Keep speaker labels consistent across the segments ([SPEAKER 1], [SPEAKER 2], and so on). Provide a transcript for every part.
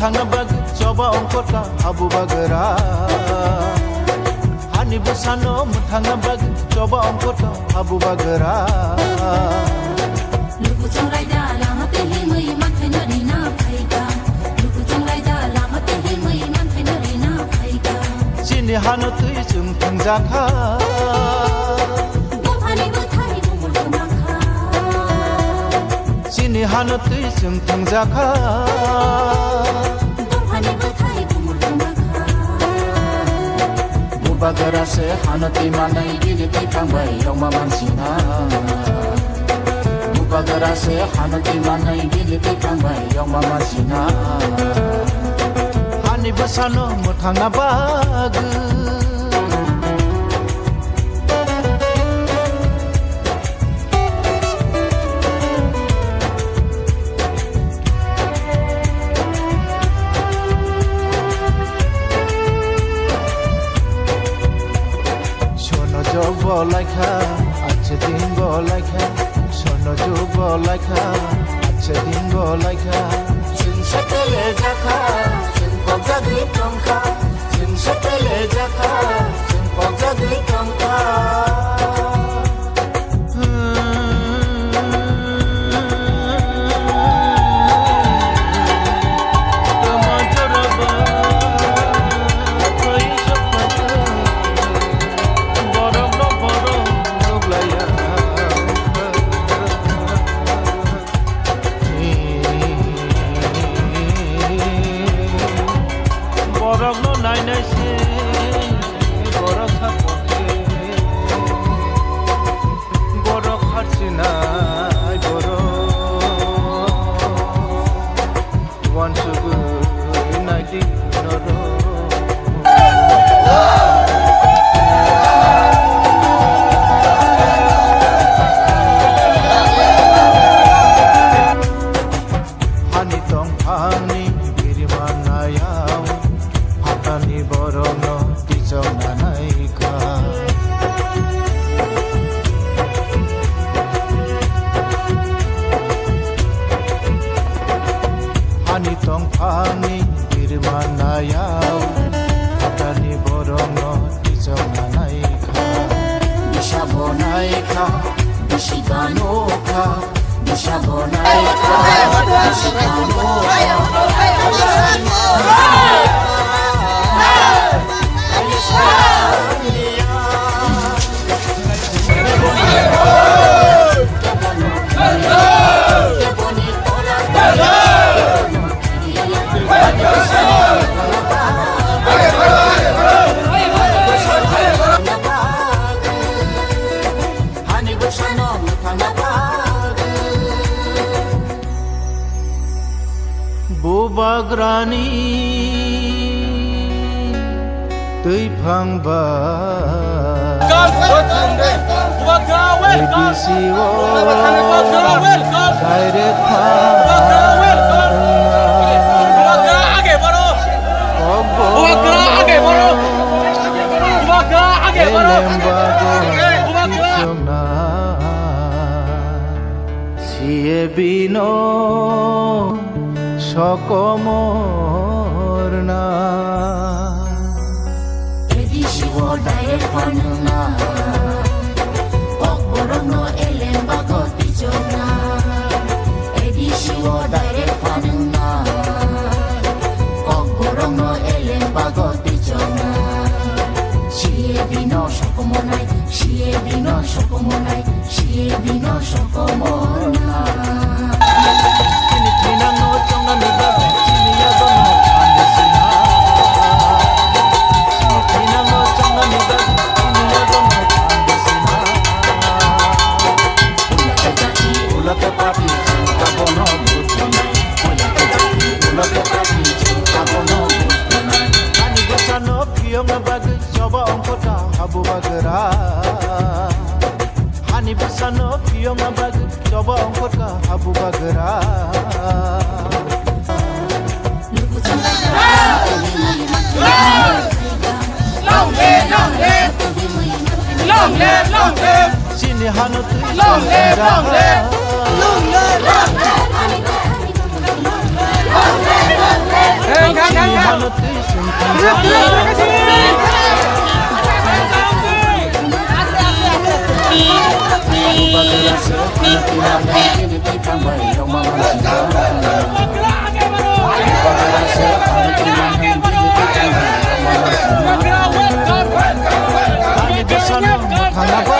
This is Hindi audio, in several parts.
[SPEAKER 1] muthangna bag coba ongkota habu bagara hani busano muthangna bag coba ongkota habu bagara
[SPEAKER 2] luku chungrai da lama te hi mui man thai na ri na phaiga luku chungrai da lama te hi mui man thai na ri na phaiga
[SPEAKER 1] chini hanu tui chung thangjakha
[SPEAKER 2] gomhani buthai bumul kumakha
[SPEAKER 1] chini hanu tui chung thangjakha
[SPEAKER 2] gomhani buthai bumul kumakha
[SPEAKER 1] bagara se hanati manai gili tikangbai yongma mansina bagara se hanati manai gili tikangbai yongma mansina hani basano muthangna bag বলাইখা আছে দিন বলাইখা শোনো যো বলাইখা আছে দিন বলাইখা চিনসেতেলে জাখা চিনপজাদি টংখা চিনসেতেলে জাখা চিনপজাদি টংখা tongphangni birmanayau hatani borongno tijonanaikha bishabonaikha bishiganoka bishabonaikha Bubagrani tui phangba edisiwo direct bino sokomorna
[SPEAKER 2] edisiwo direct panuna okborono elemba gotichona edisiwo direct panuna okborono elemba gotichona siye bino sokomonai siye bino sokomonai siye bino sokomona
[SPEAKER 1] Hani busano piyonga bag coba ongkot ka habu bagera
[SPEAKER 3] long live
[SPEAKER 1] sini hanut
[SPEAKER 3] long live
[SPEAKER 1] hanatui Habu bagara se hanatui hanai kini kita mai roma mansina Habu bagara se hanatui hanai kini kita mai roma mansina Hani besano hanaba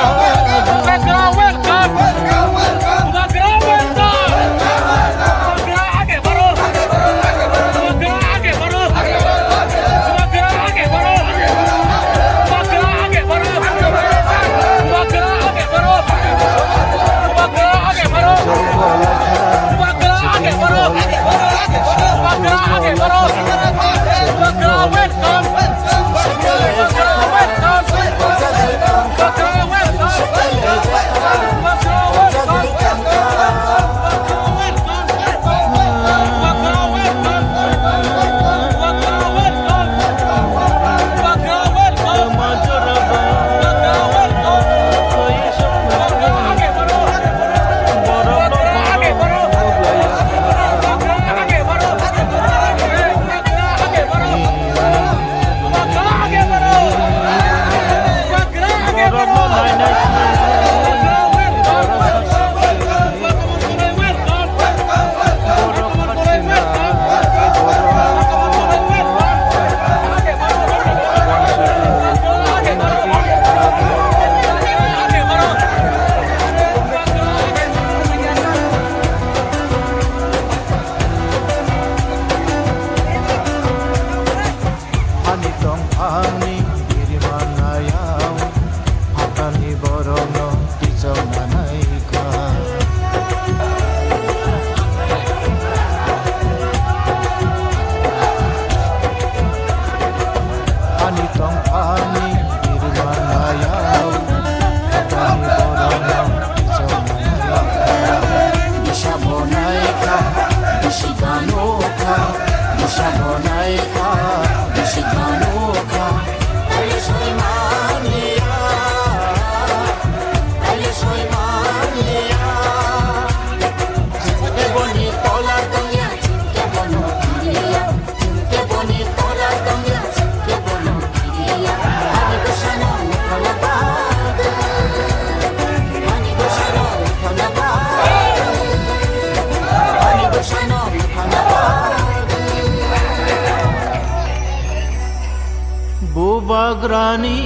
[SPEAKER 1] Bubagrani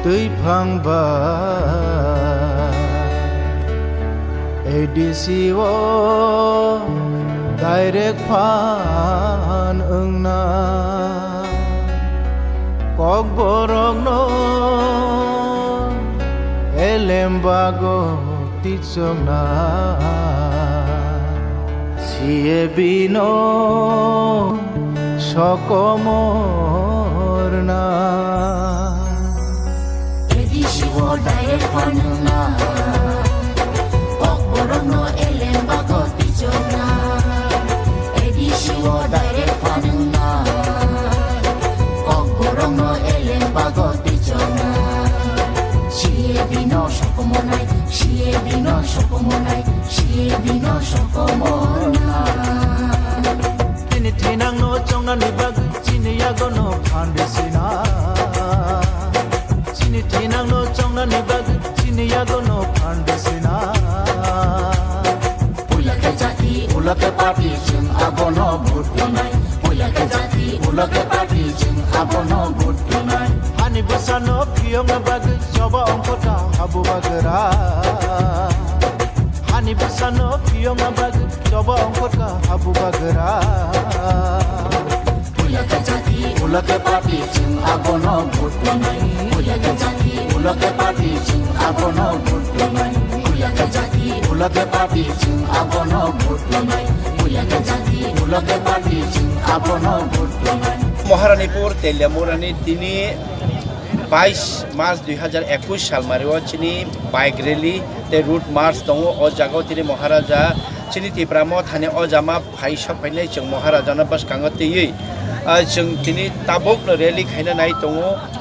[SPEAKER 1] tui phangba edisiwo direct phan ungna kok borogno elembago titsomna siye bino Sokomorna
[SPEAKER 2] Edisiwo direct panuna Okborogno elembago tijona Edisiwo direct panuna Okborogno elembago tijona Siye bino sokomonai Siye bino sokomonai Siye bino sokomona
[SPEAKER 1] Tinang no chongna ni bag chini yago no pandesina chini tinang no chongna ni bag chini yago no pandesina
[SPEAKER 2] Ulake jati ulake party jing abono buttunai Ulake jati ulake party jing abono buttunai
[SPEAKER 1] Hani besano piyong bag coba ongkota habu bagara Hani besano piyong bag coba ongkota habu bagara
[SPEAKER 2] Ulake jati ulake party jing abono buttunai Ulake jati ulake party jing abono buttunai Ulake jati ulake party jing abono buttunai Ulake jati ulake party jing abono buttunai
[SPEAKER 4] Maharanipur তেলিয়ামুরানি তিনি 22 মার্চ 2021 সাল মারিও চিনি বাইক রেলি তে রুট মার্চ দङ अ जागाव তিনি মহারাজা চিনি তিপ্রামো থানে अ जामा फाइ सफायनाय जों মহারাজাना बास कांगतेयै जों তিনি ताबुक रेली खायना नाय दङ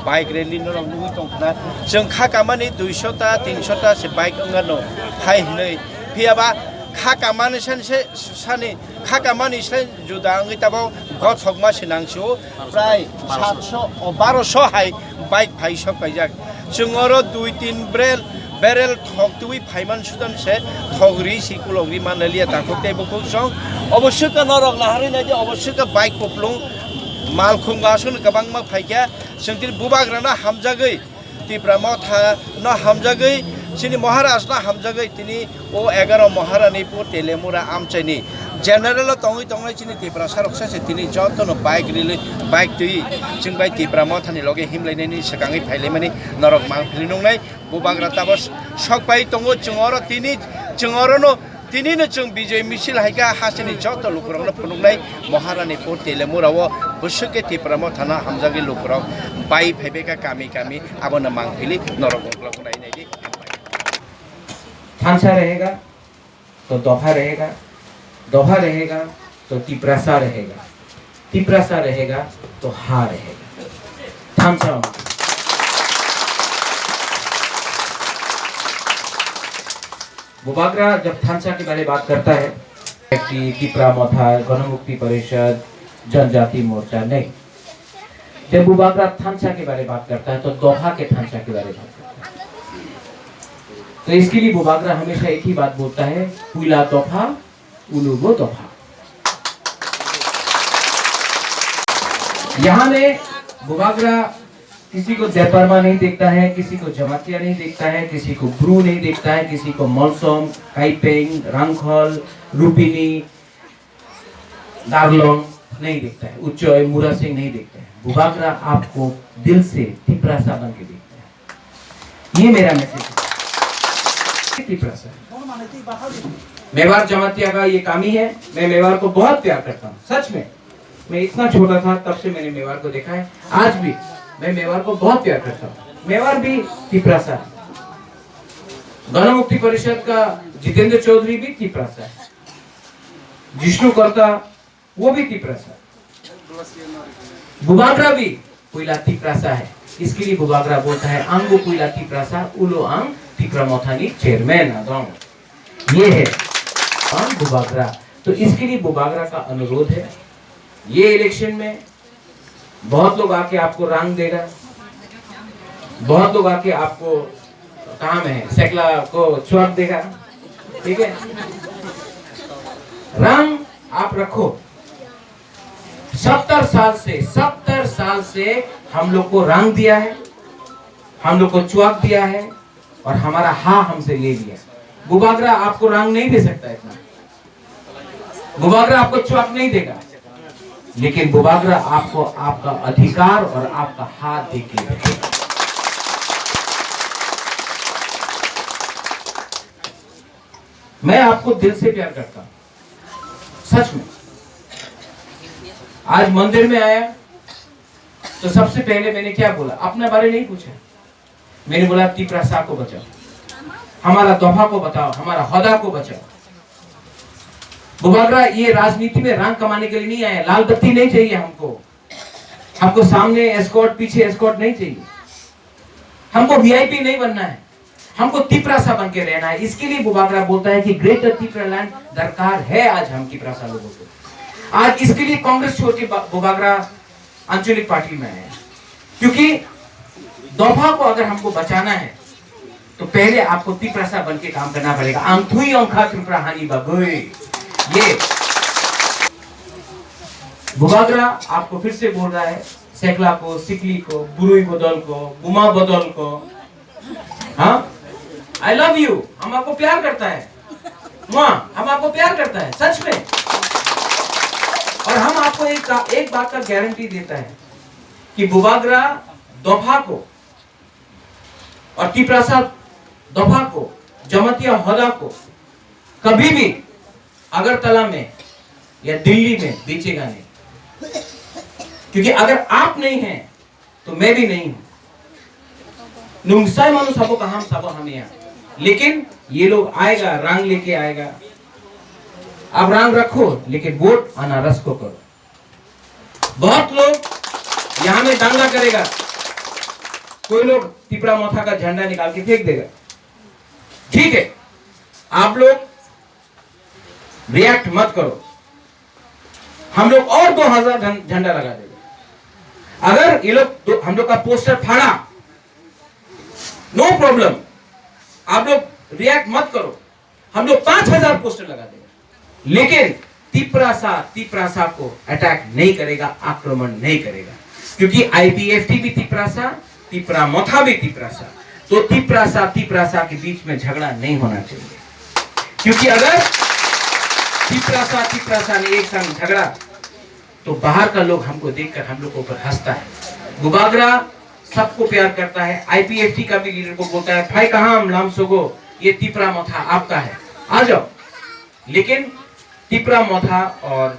[SPEAKER 4] बाइक रेली नो नुइ दंना जों खा कामानि 200 ता 300 ता से बाइक अंगानो फाइ हनै फियाबा खाकामानि सानि खाकामानि सानि जुदा आंनि ताबाव गथकमा सिनांसु प्राय 700-1200 हाय बाइक भाई सब पाइजाक जोंरो 2-3 बेरेल ठग तुई फाइमान सुदान से ठगरी सिकुलगरी मानलिया ताखोते बखौ अवश्य का नरक नाहारि नायदि अवश्य का बाइक पप्लुं माल खुंगासन गोबां मा फाइका जोंतिर बुबाग्राना हामजागै तिप्रामा था न हामजागै सिनि महाराज ना हामजागै तिनि ओ 11 महारानी पो तेलेमुरा आमचैनि जनरल तंगै चिनि तिप्रा सारकसा से तिनि जतन बाइक रिले बाइक तुई जों बाइ तिप्रामा थानि लगे हिमलायनायनि सगाङै फाइलेमानि नरक मा फिलिनंनाय बुबाग्रा ताबस सक बाइ तंगो जोंअर तिनिनो जों विजय मिছিল हाइका हासिनि जत लुकुरावनो फुनुंनाय महारानी पो तेलेमुराव बसके तिप्रामा थाना हामजागै लुकुराव बाइ फाइबेका कामी आबनो मांफिलि नरक गंग्लाखौ नायनायदि
[SPEAKER 5] थांसा रहेगा तो दोहा रहेगा, दोहा रहेगा तो तिप्रासा रहेगा, तिप्रासा रहेगा तो हा रहेगा। थांसा बुबाग्रा जब थांसा के बारे में बात करता है कि तिप्रा मोथा गणमुक्ति परिषद जनजाति मोर्चा नहीं, जब बुबाग्रा थांसा के बारे में बात करता है तो दोहा के थांसा के बारे में बात करता है। तो इसके लिए बुबाग्रा हमेशा एक ही बात बोलता है, पुला दोफा उलुगो दोफा। यहाँ में बुबाग्रा किसी को जयपरमा नहीं देखता है, किसी को जमातिया नहीं देखता है, किसी को ब्रू नहीं देखता है, किसी को मलसोम, काइपेंग, रंगखल, रूपिनी, दार्लोंग नहीं देखता है, उच्चोय, मुरा सिंह नहीं देखता है। बुबाग्रा आपको दिल से तिप्रासा बन के देखता है। ये मेरा मैसेज है। मेवाड़ जमातिया का ये कामी है। मैं मेवाड़ को बहुत प्यार करता हूँ, सच में। मैं इतना छोटा था तब से मैंने मेवाड़ को देखा है, आज भी मैं मेवाड़ को बहुत प्यार करता हूँ। मेवाड़ भी तिप्रासा है। गणमुक्ति परिषद का जितेंद्र चौधरी भी तिप्रासा है, जिष्णु कर्ता वो भी तिप्रासा है, बुबाग्रा भी पुला तिप्रासा है। इसके लिए बुबाग्रा बोलता है अंगो पुला तिप्रासा उलो अंग तिप्रामोथानी चेयरमैन आदोंग। ये है बुबाग्रा। तो इसके लिए बुबाग्रा का अनुरोध है, ये इलेक्शन में बहुत लोग आके आपको रंग देगा, बहुत लोग आके आपको काम है सेकला को चौक देगा, ठीक है। रंग आप रखो। 70 साल से हम लोग को रंग दिया है, हम लोग को चौक दिया है और हमारा हा हमसे ले लिया। बुबाग्रा आपको रंग नहीं दे सकता इतना, बुबाग्रा आपको चौक नहीं देगा, लेकिन बुबाग्रा आपको आपका अधिकार और आपका हाथ देके रखेगा। मैं आपको दिल से प्यार करता हूं, सच में। आज मंदिर में आया तो सबसे पहले मैंने क्या बोला, अपने बारे नहीं पूछा। मैंने बोला तिप्रासा को बचाओ, हमारा दोफा को बताओ, हमारा हदा को बचाओ। बुबाग्रा ये राजनीति में रंग कमाने के लिए नहीं आया, लाल बत्ती नहीं चाहिए हमको सामने एस्कॉर्ट, पीछे एस्कॉर्ट नहीं चाहिए, हमको वीआईपी नहीं बनना है, हमको तिप्रासा बन के रहना है। इसके लिए बुबाग्रा बोलता है कि ग्रेटर तिप्रा लैंड दरकार है आज हम तिप्रासा लोगों को। आज इसके लिए कांग्रेस छोड़ के बुबाग्रा आंचलिक पार्टी में आया, क्योंकि दोफा को अगर हमको बचाना है तो पहले आपको तिप्रासा बन के काम करना पड़ेगा। आंथुई अंखा त्रिपुरा हानि बगोई। ये बुबाग्रा आपको फिर से बोल रहा है, सेकला को, सिकली को, बुरुई बदल को, बुमा बदल को, हाँ आई लव यू। हम आपको प्यार करता है, हम आपको प्यार करता है सच में। और हम आपको एक बात का गारंटी देता है कि बुबाग्रा दोफा को और तिप्रासा दोफा को, जमातिया हदा को कभी भी अगरतला में या दिल्ली में बेचेगा नहीं, क्योंकि अगर आप नहीं हैं तो मैं भी नहीं हूं। नुंगसाई मानो सबो का हम सबो हम यहाँ, लेकिन ये लोग आएगा, रंग लेके आएगा। आप रंग रखो लेकिन वोट अनारस को करो। बहुत लोग यहां में दंगा करेगा, कोई लोग तिप्रा मोथा का झंडा निकाल के फेंक देगा, ठीक है। आप लोग रिएक्ट मत करो। हम लोग और 2000 झंडा लगा देंगे। अगर ये लोग हम लोग का पोस्टर फाड़ा, नो प्रॉब्लम, आप लोग रिएक्ट मत करो, हम लोग 5000 पोस्टर लगा देंगे, लेकिन तिपरासा को अटैक नहीं करेगा, आक्रमण नहीं करेगा, क्योंकि आईपीएफटी भी तिपरासा, तिपरामोथा भी तिपरासा। तो तिपरासा के बीच में झगड़ा नहीं होना चाहिए, क्योंकि अगर तिपरासा ने एक संग झगड़ा तो बाहर का लोग हमको देखकर हम लोग के ऊपर हंसता है। गुबागरा सबको प्यार करता है, आईपीएफटी का भी लीडर को बोलता है, भाई कहां हम लामसोगो, ये तिपरामोथा आपका है, आ जाओ। लेकिन तिपरामोथा और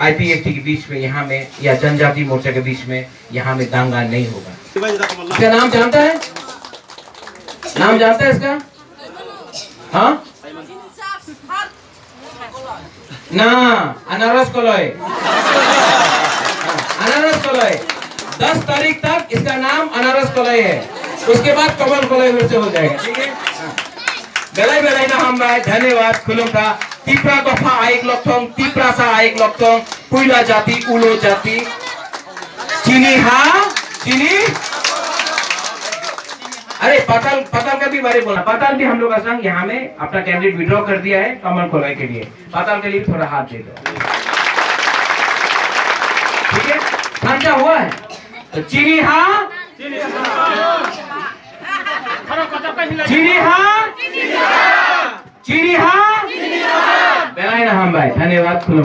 [SPEAKER 5] आईपीएफटी के बीच में, यहाँ में, या जनजाति मोर्चा के बीच में यहाँ में दांगा नहीं होगा। इसका नाम जानता है? नाम जानता है इसका? हाँ ना, अनारस कलोय, अनारस कलोय। 10 तारीख तक इसका नाम अनारस कलोय है, उसके बाद कमल कलोय फिर से हो जाएगा, ठीक है? बेलाई बेलाई ना हम भाई, धन्यवाद खुलुम का। तिप्रा गफा आइक लक्थों, तिप्रासा आइक लक्थों, पुइला जाति, उलो जाति, चीनी हाँ, चीनी। अरे पाताल का भी बारे बोला, पाताल भी हम लोग का संग यहाँ में अपना कैंडिडेट विड्रॉ कर दिया है कमल कोलाई के लिए। पाताल के लिए भी थोड़ा हाथ दे दो, ठीक है? खर्चा हुआ है तो चीनी हाँ, चीनी हाँ, चीनी हाँ, बेलाई ना हम भाई, धन्यवाद खुलम।